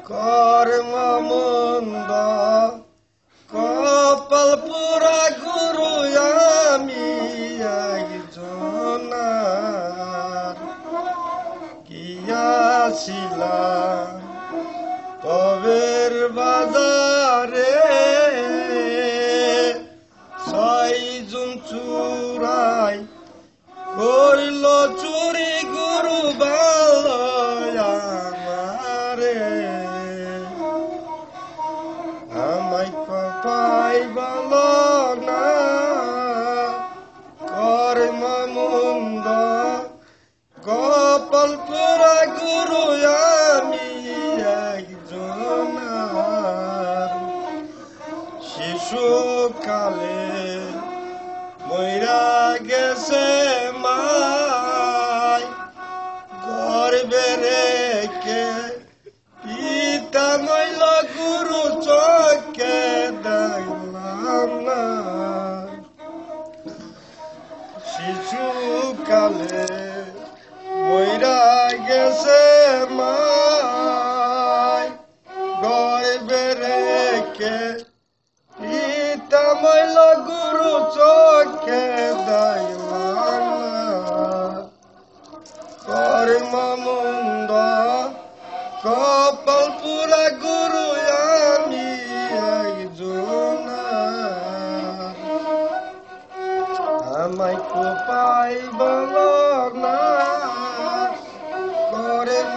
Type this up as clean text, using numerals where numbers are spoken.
কর্ম মন্দ কপাল পুরা গুরু আমি একজনার গিয়াছিলাম তবের বাজারে 6 জুন চুরাই করিল চুরি গুরু আমারে আমায় কপাই বল না কর্ম মন্দ কপাল পুরা গুরু আমি একজনার শিশুকালে মইরা গেছে মাই গর্বে রেখে পিতা নইল গুরু চোখে দেখলাম না শিশুকালে মইরা গেছে মাই গর্বে রেখে পিতা নইল গুরু চোখে দেখলাম না কর্ম মন্দ কপাল পুরা গুরু আমি একজনার আমায় কোপাই বল না কর্ম